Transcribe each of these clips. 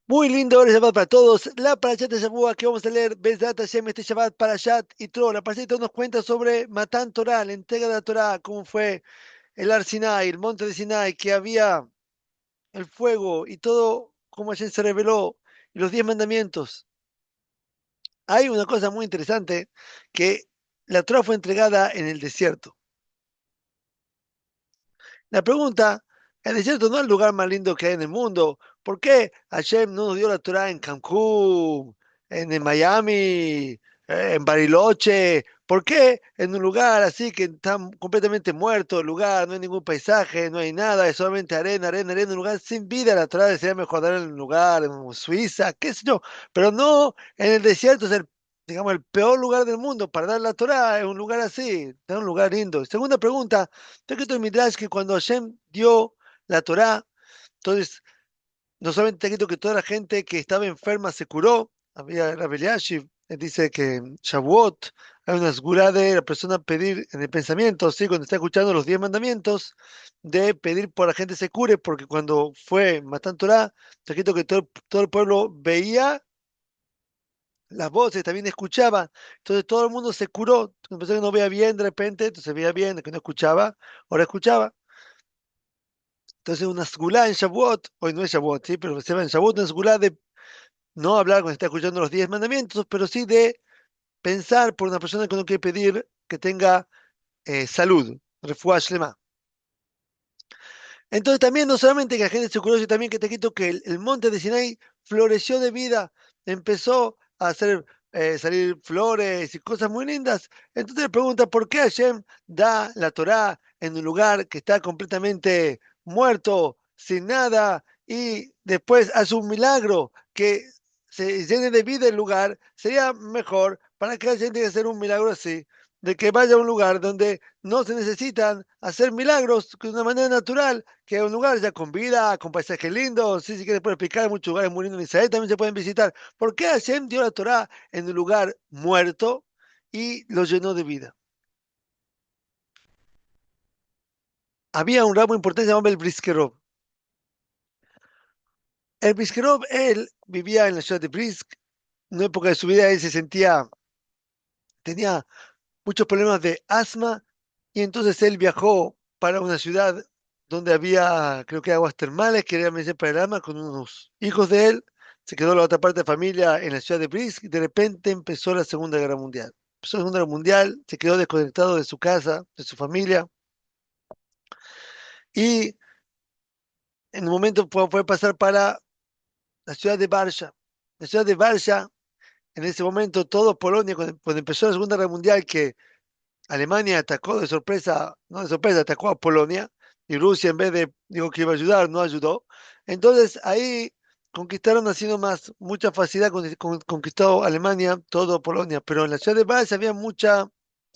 Muy lindo hora Shabbat para todos. La Parashat de Shavua que vamos a leer, Bezrat Hashem, este Shabbat, Parashat y Tro. La Parashat nos cuenta sobre Matán Torah, la entrega de la Torah, cómo fue el Ar Sinai, el monte de Sinai, que había el fuego y todo, cómo Hashem se reveló, y los 10 mandamientos. Hay una cosa muy interesante, que la Torah fue entregada en el desierto. La pregunta, el desierto no es el lugar más lindo que hay en el mundo. ¿Por qué Hashem no nos dio la Torah en Cancún, en Miami, en Bariloche? ¿Por qué en un lugar así que está completamente muerto el lugar, no hay ningún paisaje, no hay nada, es solamente arena, arena, arena, un lugar sin vida? La Torah sería mejor dar en un lugar, en Suiza, qué sé yo, pero no en el desierto, es el, digamos, el peor lugar del mundo para dar la Torah, en un lugar así, es un lugar lindo. Segunda pregunta. Está escrito en Midrash que cuando Hashem dio la Torá, entonces no solamente está escrito que toda la gente que estaba enferma se curó, había Rabbi Eliashib, dice que en Shavuot hay una esgulá de la persona pedir en el pensamiento, ¿sí? Cuando está escuchando los 10 mandamientos, de pedir por la gente se cure, porque cuando fue Matán Torá, está escrito que todo el pueblo veía las voces, también escuchaba, entonces todo el mundo se curó, empezó que no veía bien de repente, entonces veía bien, que no escuchaba, ahora escuchaba. Entonces una sgulá en Shavuot, hoy no es Shavuot, ¿sí? Pero se va en Shavuot una sgulá de no hablar cuando está escuchando los 10 mandamientos, pero sí de pensar por una persona que uno quiere pedir que tenga salud, refuah shlema. Entonces también no solamente que la gente se curó, sino también que te quito que el monte de Sinai floreció de vida, empezó a hacer salir flores y cosas muy lindas. Entonces le pregunta, ¿por qué Hashem da la Torá en un lugar que está completamente muerto, sin nada, y después hace un milagro que se llene de vida el lugar? Sería mejor para que Hashem tenga que hacer un milagro así, de que vaya a un lugar donde no se necesitan hacer milagros de una manera natural, que es un lugar ya con vida, con paisajes lindos. Sí, si quieres puedo explicar, muchos lugares muy lindos en Israel también se pueden visitar. ¿Por qué Hashem dio la Torá en un lugar muerto y lo llenó de vida? Había un ramo importante llamado el Briskerov. El Briskerov, él vivía en la ciudad de Brisk. En una época de su vida él se sentía, tenía muchos problemas de asma y entonces él viajó para una ciudad donde había, creo que aguas termales, que era medicina para el alma, con unos hijos de él. Se quedó la otra parte de la familia en la ciudad de Brisk y de repente empezó la Segunda Guerra Mundial. Empezó la Segunda Guerra Mundial, se quedó desconectado de su casa, de su familia y en un momento fue pasar para la ciudad de Varsha. La ciudad de Varsha, en ese momento, todo Polonia, cuando empezó la Segunda Guerra Mundial, que Alemania atacó de sorpresa, no de sorpresa, atacó a Polonia y Rusia en vez de, dijo que iba a ayudar, no ayudó. Entonces ahí conquistaron así nomás, mucha facilidad, conquistó Alemania, todo Polonia, pero en la ciudad de Varsovia había mucha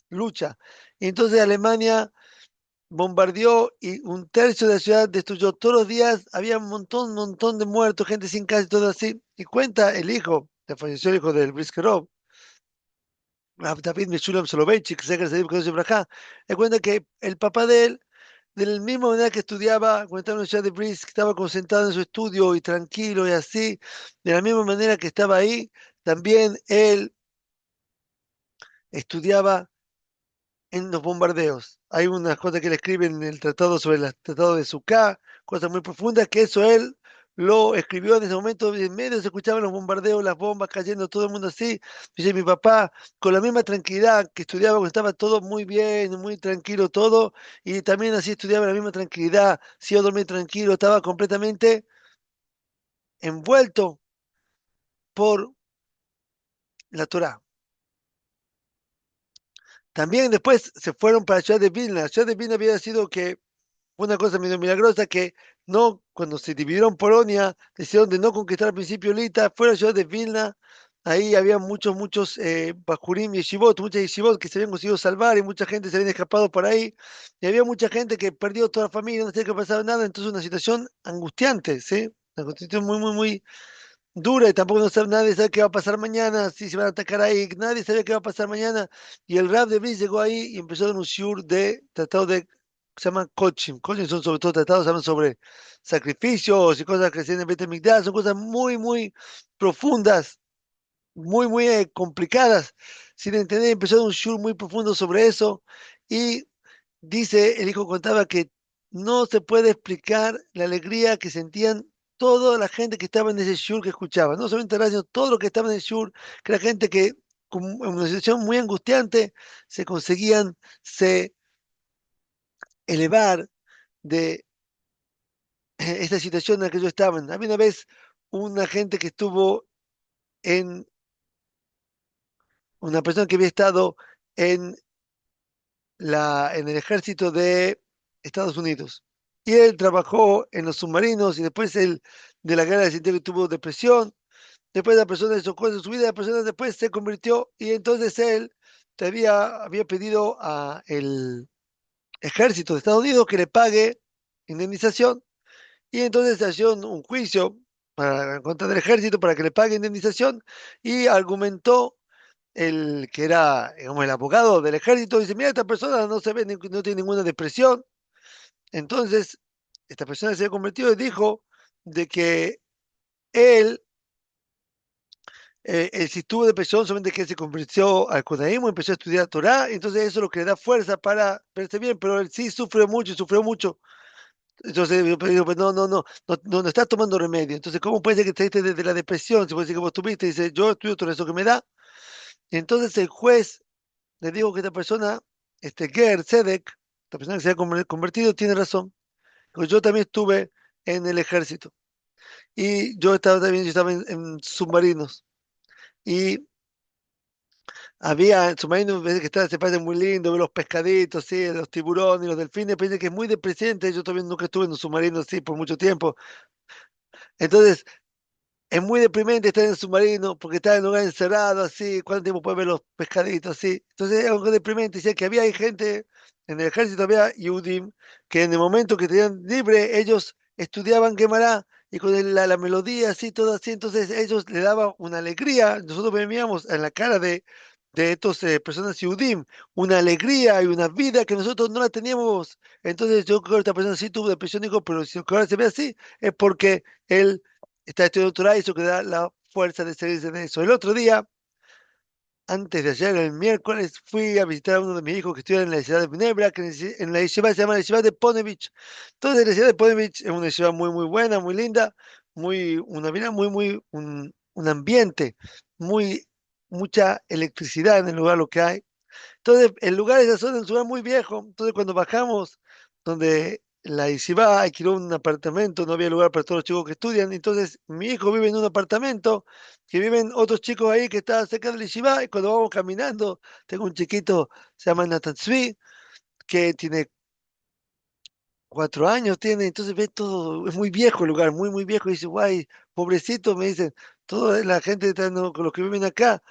lucha. Y entonces Alemania bombardeó y un tercio de la ciudad destruyó. Todos los días había un montón de muertos, gente sin casa y todo así. Y cuenta el hijo, que falleció el hijo del Briskerov, David Meshulam Soloveitchik, que se él cuenta que el papá de él, de la misma manera que estudiaba, cuando estaba en la Universidad de Brisk, estaba concentrado en su estudio y tranquilo y así, de la misma manera que estaba ahí, también él estudiaba en los bombardeos. Hay unas cosas que él escribe en el tratado sobre el tratado de Sucá, cosas muy profundas, que eso él lo escribió en ese momento, y en medio se escuchaban los bombardeos, las bombas cayendo, todo el mundo así. Dice mi papá, con la misma tranquilidad que estudiaba cuando estaba todo muy bien, muy tranquilo todo, y también así estudiaba la misma tranquilidad, si yo dormía tranquilo, estaba completamente envuelto por la Torá. También después se fueron para la ciudad de Vilna. La ciudad de Vilna había sido que una cosa medio milagrosa que no, cuando se dividieron Polonia, decidieron de no conquistar al principio Lita, fue la ciudad de Vilna, ahí había muchos Bajurim y Yeshivot, muchas Yeshivot que se habían conseguido salvar y mucha gente se había escapado por ahí, y había mucha gente que perdió toda la familia, no sabía que pasaba nada, entonces una situación angustiante, ¿sí? Una situación muy dura y tampoco no sabe, nadie sabe qué va a pasar mañana, si se van a atacar ahí, nadie sabía qué va a pasar mañana, y el Rab de Briz llegó ahí y empezó a dar un shiur de tratado de se llaman Kochim. Kochim son sobre todo tratados, hablan sobre sacrificios y cosas que se hacen en Bet HaMikdash, son cosas muy, muy profundas, muy, muy complicadas. Sin entender, empezó un shur muy profundo sobre eso y dice, el hijo contaba que no se puede explicar la alegría que sentían toda la gente que estaba en ese shur que escuchaba. No solamente radio, sino todo lo que estaba en el shur, que la gente que en una situación muy angustiante se conseguían se elevar de esta situación en la que ellos estaban. Había una vez una gente que estuvo en, una persona que había estado en en el ejército de Estados Unidos. Y él trabajó en los submarinos y después él de la guerra sintió que tuvo depresión. Después la persona hizo cosas en su vida, la persona después se convirtió y entonces él había pedido a el ejército de Estados Unidos que le pague indemnización y entonces se hacía un juicio en contra del ejército para que le pague indemnización y argumentó el que era, digamos, el abogado del ejército, dice, mira, esta persona no se ve, no tiene ninguna depresión. Entonces, esta persona se había convertido y dijo de que él, él sí tuvo depresión, solamente que él se convirtió al judaísmo, empezó a estudiar Torah, entonces eso es lo que le da fuerza para verse bien, pero él sí sufre mucho, sufrió mucho. Entonces yo digo, pues no estás tomando remedio. Entonces, ¿cómo puede ser que te diste desde la depresión? Si puede decir que vos tuviste, dice, yo estudio todo eso que me da. Y entonces el juez le digo que esta persona, Ger Tzedek, esta persona que se ha convertido, tiene razón. Pues yo también estuve en el ejército y yo estaba también, yo estaba en submarinos y había submarinos ves que se parece muy lindo, ver los pescaditos, sí, los tiburones, los delfines, parece que es muy depreciante. Yo también nunca estuve en un submarino así por mucho tiempo. Entonces, es muy deprimente estar en el submarino porque está en un lugar encerrado, así, cuánto tiempo puede ver los pescaditos, así. Entonces es algo deprimente. Decía que había ahí gente, en el ejército había Yudim, que en el momento que tenían libre, ellos estudiaban Gemara y con la melodía, así, todo así. Entonces ellos le daban una alegría. Nosotros veíamos en la cara de estos personas Yudim, una alegría y una vida que nosotros no la teníamos. Entonces yo creo que esta persona sí tuvo depresión, digo, pero si ahora se ve así, es porque él está estudiando Torah y eso que da la fuerza de salirse de eso. El otro día, antes de ayer, el miércoles, fui a visitar a uno de mis hijos que estudia en la ciudad de Ginebra, que en la yeshiva se llama la yeshiva de Ponevich. Entonces, la yeshiva de Ponevich es una yeshiva muy, muy buena, muy linda, una vida muy, un ambiente, muy, mucha electricidad en el lugar lo que hay. Entonces, el lugar, esa zona es un lugar muy viejo. Entonces, cuando bajamos, donde la Yeshiva alquiló un apartamento, no había lugar para todos los chicos que estudian. Entonces, mi hijo vive en un apartamento, que viven otros chicos ahí que están cerca de la Yeshiva. Y cuando vamos caminando, tengo un chiquito, se llama Nathan Tzvi, que tiene 4 años, tiene. Entonces, ve todo, es muy viejo el lugar, muy, muy viejo. Y dice, guay, pobrecito, me dicen, toda la gente con los que viven acá.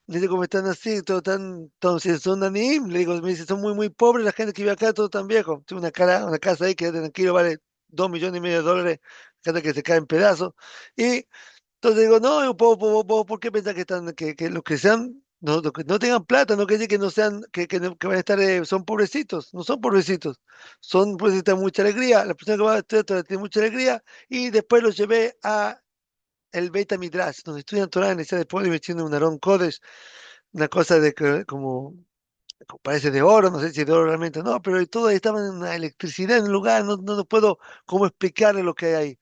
Le digo, ¿cómo están así? Todo tan, entonces son anim. Le digo, me dice, son muy, muy pobres la gente que vive acá, todo tan viejo. Tengo una casa ahí que tranquilo vale 2,5 millones de dólares, casa que se cae en pedazos. Y entonces digo, no, ¿por qué pensás que están, que los que sean, no, los que no tengan plata, no quiere decir que no sean, que van a estar, son pobrecitos, no son pobrecitos, son pues necesitan mucha alegría. La persona que va a estudiar tiene mucha alegría y después los llevé a el Beit Midrash, donde estudian Torah, en ese después de metiendo un Aarón Kodesh, una cosa de que como parece de oro, no sé si de oro realmente no, pero todo ahí estaba en una electricidad en el lugar, no puedo cómo explicarle lo que hay ahí.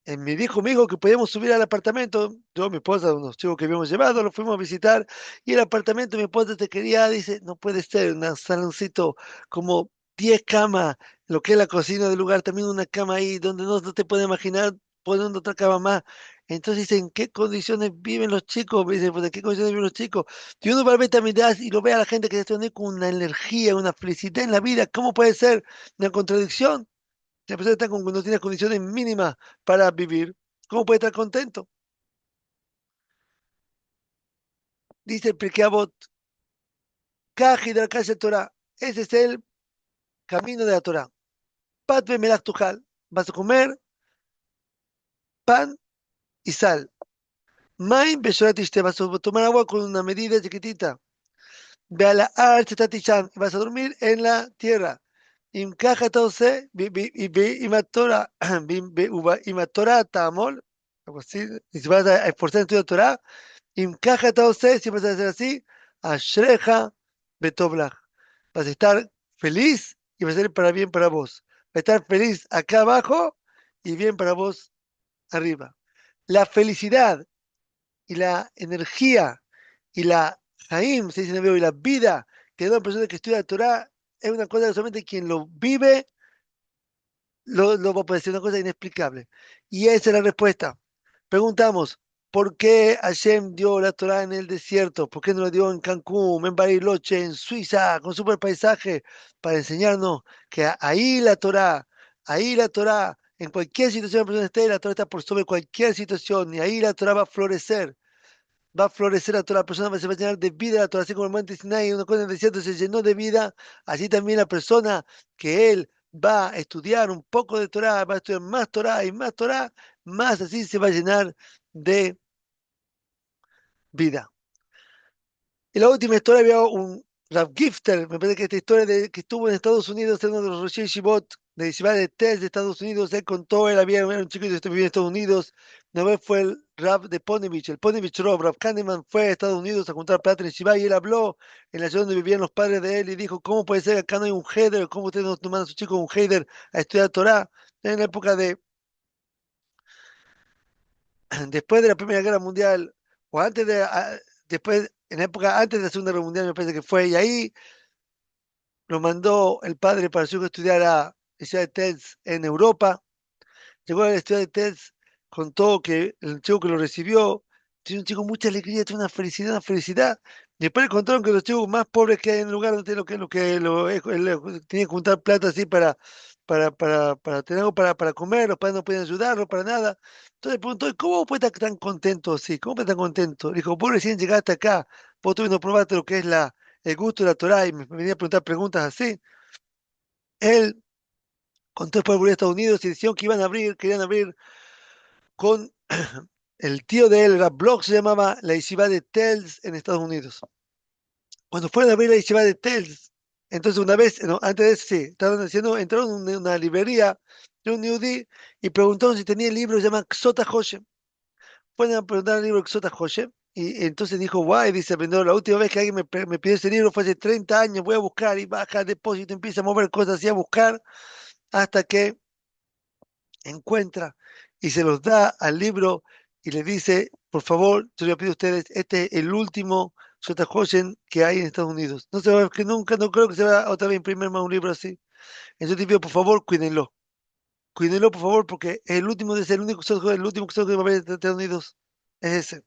Y me dijo mi hijo que podíamos subir al apartamento, yo, mi esposa, unos chicos que habíamos llevado, lo fuimos a visitar, y el apartamento, mi esposa te quería, dice, no puede ser, un saloncito como 10 camas, lo que es la cocina del lugar, también una cama ahí, donde no te puedes imaginar poniendo otra cama más. Entonces dice, ¿en qué condiciones viven los chicos? Me dice, pues, ¿en qué condiciones viven los chicos? Y uno va a ver también y lo ve a la gente que está con una energía, una felicidad en la vida, ¿cómo puede ser una contradicción? Si la persona está no tiene condiciones mínimas para vivir, ¿cómo puede estar contento? Dice el Pirkei Avot, Kaji de la casa de Torah. Ese es el camino de la Torah. Pat melach tujal. Vas a comer pan y sal. Maim beshorat te vas a tomar agua con una medida chiquitita. Ve a la archa tatichan, vas a dormir en la tierra. Imkaja tause, y matora, y matora tamol, algo así. Y si vas a esforzar en estudiar Torah, imkaja tause, si vas a hacer así, ashreja betoblach. Vas a estar feliz y va a ser para bien para vos. Va a estar feliz acá abajo y bien para vos arriba. La felicidad y la energía y la Jaim, se dice en hebreo, y la vida que da una persona que estudia Torah es una cosa que solamente quien lo vive lo va a poder decir, una cosa inexplicable. Y esa es la respuesta. Preguntamos, ¿por qué Hashem dio la Torah en el desierto? ¿Por qué no la dio en Cancún, en Bariloche, en Suiza, con super paisaje? Para enseñarnos que ahí la Torah, en cualquier situación que la persona esté, la Torah está por sobre cualquier situación, y ahí la Torah va a florecer a toda la persona, se va a llenar de vida a toda, así como el monte Sinai, una cosa en el desierto se llenó de vida, así también la persona que él va a estudiar un poco de Torah, va a estudiar más Torah y más Torah, más así se va a llenar de vida. Y la última historia había un Rav Gifter, me parece que esta historia de que estuvo en Estados Unidos, en uno de los Rosh Yeshivot de Yeshiva de Tez de Estados Unidos, él contó, él había era un chico que vivía en Estados Unidos, una vez fue el Rav de Ponevich, el Ponevich Rav Kahneman fue a Estados Unidos a juntar plata en Yeshiva y él habló en la ciudad donde vivían los padres de él y dijo, ¿cómo puede ser que acá no hay un Heder? ¿Cómo ustedes no mandan a sus chicos un Heder a estudiar Torah? En la época de, después de la Primera Guerra Mundial, o antes de, después, en la época antes de la Segunda Guerra Mundial me parece que fue, y ahí lo mandó el padre para su hijo a estudiar a la ciudad de Tels en Europa. Llegó a la ciudad de Tels, contó que el chico que lo recibió tiene un chico con mucha alegría, tiene una felicidad, una felicidad. Después le contaron que los chicos más pobres que hay en el lugar no tienen él tenía que juntar plata así para tener algo para comer, los padres no podían ayudarlo para nada. Entonces le preguntó, ¿cómo puede estar tan contento así? ¿Cómo puede estar tan contento? Le dijo, vos recién llegaste acá, vos todavía no probaste lo que es el gusto de la Torah y me venía a preguntar preguntas así. Él contó después de volver a Estados Unidos y decían que querían abrir con el tío de él, era Block, se llamaba la Yeshiva de Tels en Estados Unidos. Cuando fueron a abrir la Yeshiva de Tels, entonces una vez, no, antes de eso sí, estaban haciendo, entraron en una librería de un Yehudi y preguntaron si tenía el libro que se llama Xota Hoshem. Fueron a preguntar el libro Xota Hoshem y entonces dijo, guay, dice el vendedor, la última vez que alguien me pidió ese libro fue hace 30 años, voy a buscar y baja el depósito, empieza a mover cosas así a buscar hasta que encuentra y se los da al libro y le dice, por favor, yo le pido a ustedes, este es el último Sotahoshen que hay en Estados Unidos. No se va, que nunca, no creo que se va a otra vez a imprimir más un libro así. Entonces te pido, por favor, cuídenlo. Cuídenlo, por favor, porque el último es el único el último que va a haber en Estados Unidos. Es ese.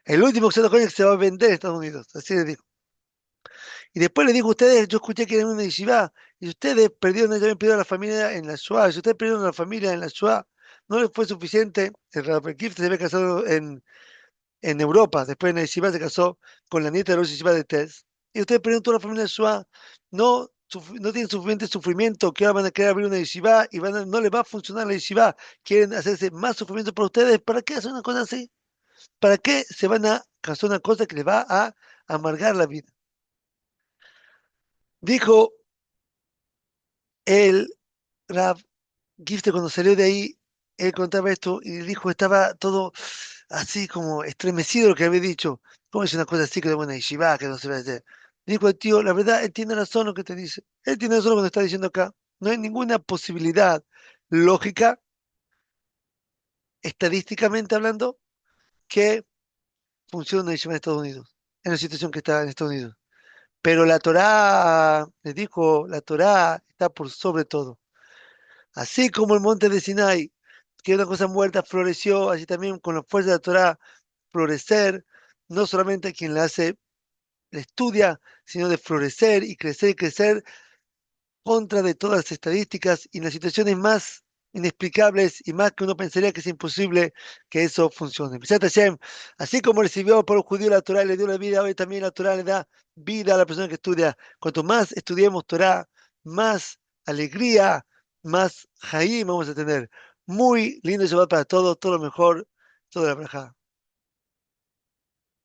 El último Sotahoshen que se va a vender en Estados Unidos. Así le dijo. Y después le dijo a ustedes, yo escuché que eran una yeshiva, y ustedes perdieron, ya habían perdido a la familia en la Shoah, si ustedes perdieron a la familia en la Shoah, no les fue suficiente, el Rabbi Gift se había casado en Europa, después en la yeshiva se casó con la nieta de los yeshiva de Tez, y ustedes perdieron toda la familia en la Shoah, no tienen suficiente sufrimiento, que ahora van a querer abrir una yeshiva y no les va a funcionar la yeshiva, quieren hacerse más sufrimiento para ustedes, ¿para qué hacer una cosa así? ¿Para qué se van a casar una cosa que les va a amargar la vida? Dijo el Rav Gifte cuando salió de ahí, él contaba esto y dijo, estaba todo así como estremecido lo que había dicho. ¿Cómo es una cosa así que de buena yeshiva, que no se va a hacer? Dijo el tío, la verdad, él tiene razón lo que te dice. Él tiene razón lo que nos está diciendo acá. No hay ninguna posibilidad lógica, estadísticamente hablando, que funcione una yeshiva en Estados Unidos, en la situación que está en Estados Unidos. Pero la Torá, les dijo, la Torá está por sobre todo. Así como el monte de Sinai, que una cosa muerta floreció, así también con la fuerza de la Torah florecer, no solamente a quien la hace, la estudia, sino de florecer y crecer contra de todas las estadísticas y en las situaciones más inexplicables y más que uno pensaría que es imposible que eso funcione. Besat Hashem, así como recibió por un judío la Torah y le dio la vida, hoy también la Torah le da vida a la persona que estudia. Cuanto más estudiemos Torah, más alegría, más Jaim vamos a tener. Muy lindo Shabbat para todos, todo lo mejor, toda la braja.